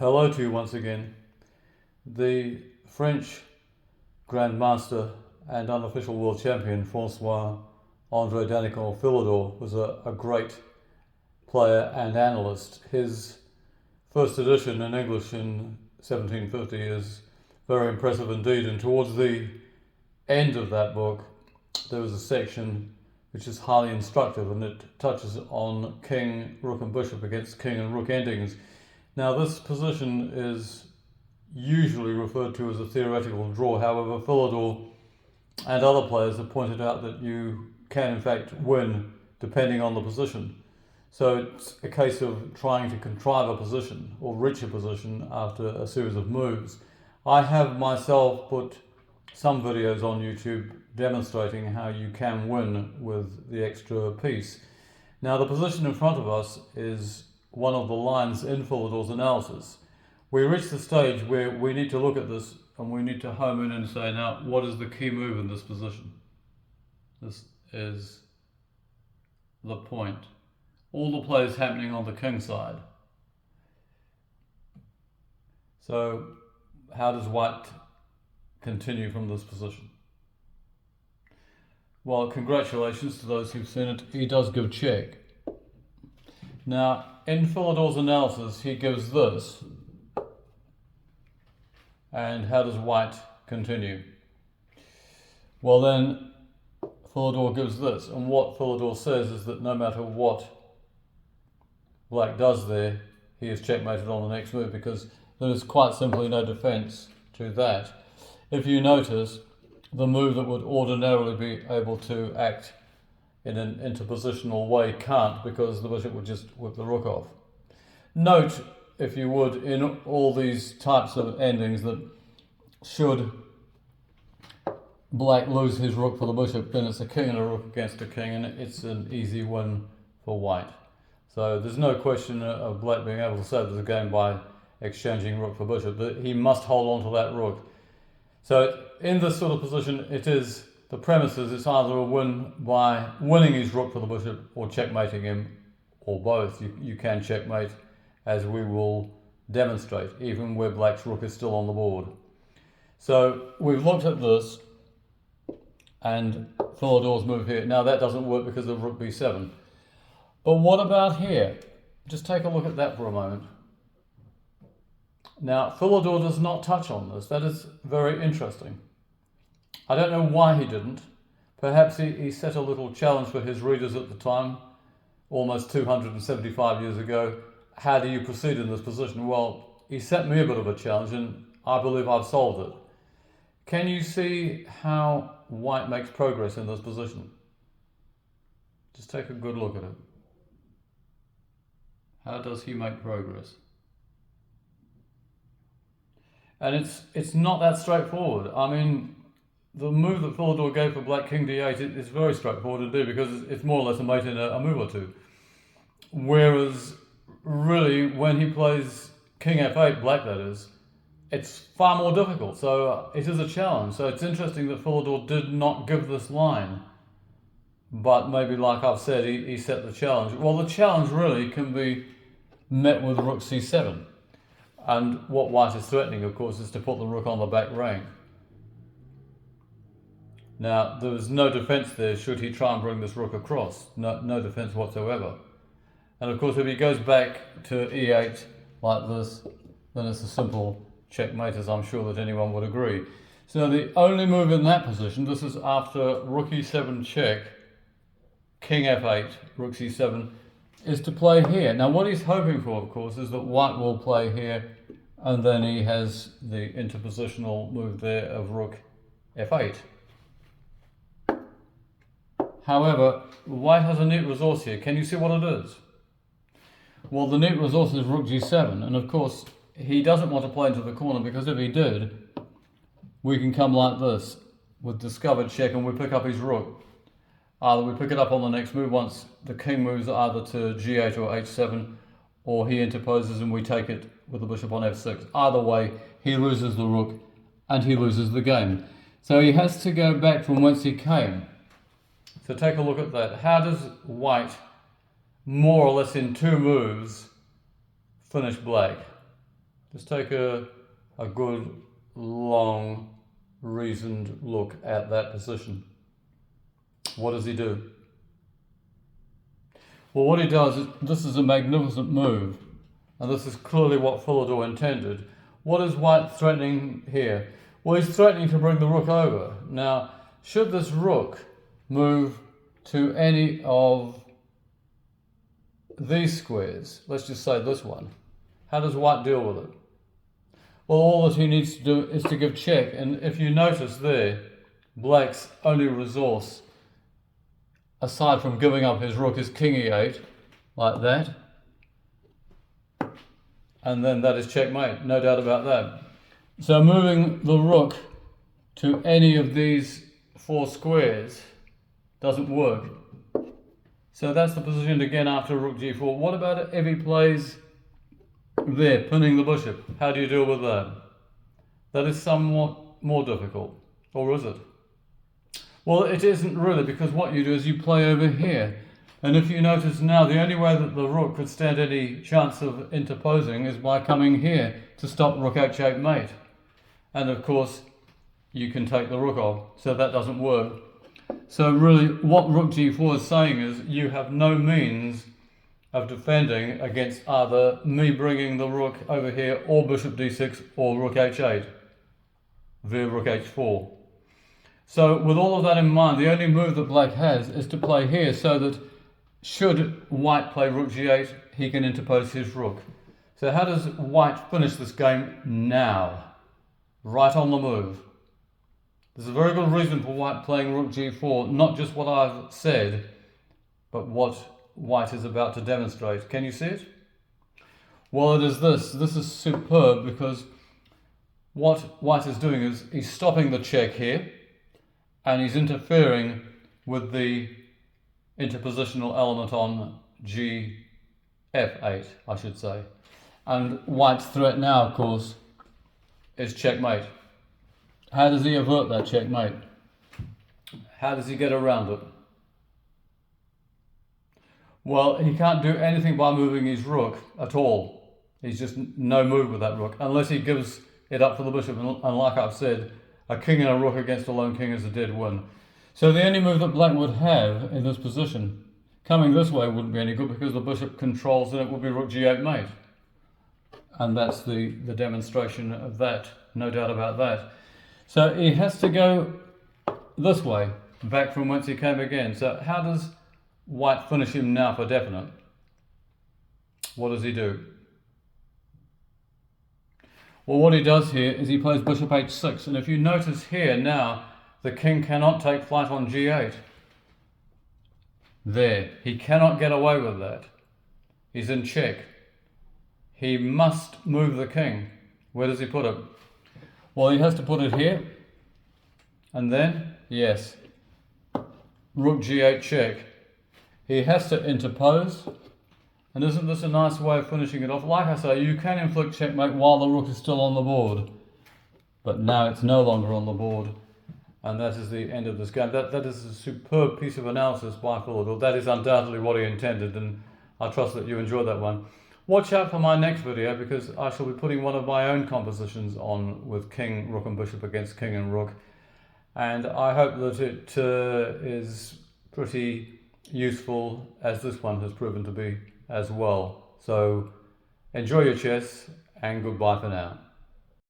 Hello to you once again. The French Grandmaster and unofficial world champion Francois-Andre Danicol Philidor was a great player and analyst. His first edition in English in 1750 is very impressive indeed, and towards the end of that book there was a section which is highly instructive, and it touches on king, rook and bishop against king and rook endings. Now this position is usually referred to as a theoretical draw. However, Philidor and other players have pointed out that you can in fact win depending on the position. So it's a case of trying to contrive a position or reach a position after a series of moves. I have myself put some videos on YouTube demonstrating how you can win with the extra piece. Now the position in front of us is one of the lines in Philidor's analysis. We reach the stage where we need to look at this and we need to home in and say, now, what is the key move in this position? This is the point. All the play is happening on the king side. So how does white continue from this position? Well, congratulations to those who've seen it. He does give check. Now, in Philidor's analysis, he gives this. And how does white continue? Well, then Philidor gives this. And what Philidor says is that no matter what black does there, he is checkmated on the next move, because there is quite simply no defense to that. If you notice, the move that would ordinarily be able to act in an interpositional way can't, because the bishop would just whip the rook off. Note, if you would, in all these types of endings that should black lose his rook for the bishop, then it's a king and a rook against a king, and it's an easy win for white. So there's no question of black being able to save the game by exchanging rook for bishop, but he must hold on to that rook. So in this sort of position, the premise is it's either a win by winning his rook for the bishop or checkmating him, or both. You can checkmate, as we will demonstrate, even where black's rook is still on the board. So we've looked at this and Philidor's move here. Now that doesn't work because of rook b7. But what about here? Just take a look at that for a moment. Now, Philidor does not touch on this. That is very interesting. I don't know why he didn't. Perhaps he set a little challenge for his readers at the time, almost 275 years ago. How do you proceed in this position? Well, he set me a bit of a challenge, and I believe I've solved it. Can you see how white makes progress in this position? Just take a good look at it. How does he make progress? And it's not that straightforward. I mean, the move that Philidor gave for black king d8 is very straightforward indeed, because it's more or less a mate in a move or two. Whereas, really, when he plays king f8, black that is, it's far more difficult. So it is a challenge. So it's interesting that Philidor did not give this line. But maybe, like I've said, he set the challenge. Well, the challenge really can be met with rook c7. And what white is threatening, of course, is to put the rook on the back rank. Now, there was no defense there should he try and bring this rook across. No defense whatsoever. And of course, if he goes back to e8 like this, then it's a simple checkmate, as I'm sure that anyone would agree. So the only move in that position, this is after rook e7 check, king f8, rook c7, is to play here. Now what he's hoping for, of course, is that white will play here, and then he has the interpositional move there of rook f8. However, white has a neat resource here. Can you see what it is? Well, the neat resource is rook g7, and of course he doesn't want to play into the corner, because if he did, we can come like this with discovered check, and we pick up his rook. Either we pick it up on the next move once the king moves either to g8 or h7, or he interposes and we take it with the bishop on f6. Either way, he loses the rook and he loses the game. So he has to go back from whence he came. So take a look at that. How does white, more or less in two moves, finish black? Just take a good, long, reasoned look at that position. What does he do? Well, what he does is, this is a magnificent move, and this is clearly what Philidor intended. What is White threatening here? Well, he's threatening to bring the rook over. Now, should this rook move to any of these squares, let's just say this one, how does White deal with it? Well, all that he needs to do is to give check, and if you notice there, Black's only resource, aside from giving up his rook, is king e8, like that. And then that is checkmate, no doubt about that. So moving the rook to any of these four squares doesn't work. So that's the position again after rook g4. What about if he plays there, pinning the bishop? How do you deal with that? That is somewhat more difficult, or is it? Well, it isn't really, because what you do is you play over here. And if you notice now, the only way that the rook could stand any chance of interposing is by coming here to stop rook h8 mate. And of course, you can take the rook off, so that doesn't work. So really, what rook g4 is saying is, you have no means of defending against either me bringing the rook over here, or bishop d6, or rook h8 via rook h4. So with all of that in mind, the only move that Black has is to play here, so that should White play rook g8, he can interpose his rook. So how does White finish this game now? Right on the move. There's a very good reason for White playing rook g4, not just what I've said, but what White is about to demonstrate. Can you see it? Well, it is this. This is superb, because what White is doing is he's stopping the check here, and he's interfering with the interpositional element on f8, I should say. And White's threat now, of course, is checkmate. How does he avert that checkmate? How does he get around it? Well, he can't do anything by moving his rook at all. He's just no move with that rook, unless he gives it up for the bishop. And like I've said, a king and a rook against a lone king is a dead win. So the only move that Black would have in this position, coming this way, wouldn't be any good, because the bishop controls, and it would be rook g8 mate. And that's the demonstration of that, no doubt about that. So he has to go this way, back from whence he came again. So how does White finish him now for definite? What does he do? Well, what he does here is he plays bishop h6, and if you notice here now, the king cannot take flight on g8. There, he cannot get away with that. He's in check. He must move the king. Where does he put it? Well, he has to put it here, and then, yes, rook g8 check. He has to interpose, and isn't this a nice way of finishing it off? Like I say, you can inflict checkmate while the rook is still on the board, but now it's no longer on the board, and that is the end of this game. That is a superb piece of analysis by Philidor. That is undoubtedly what he intended, and I trust that you enjoyed that one. Watch out for my next video, because I shall be putting one of my own compositions on with king, rook and bishop against king and rook, and I hope that it is pretty useful, as this one has proven to be as well. So enjoy your chess, and goodbye for now.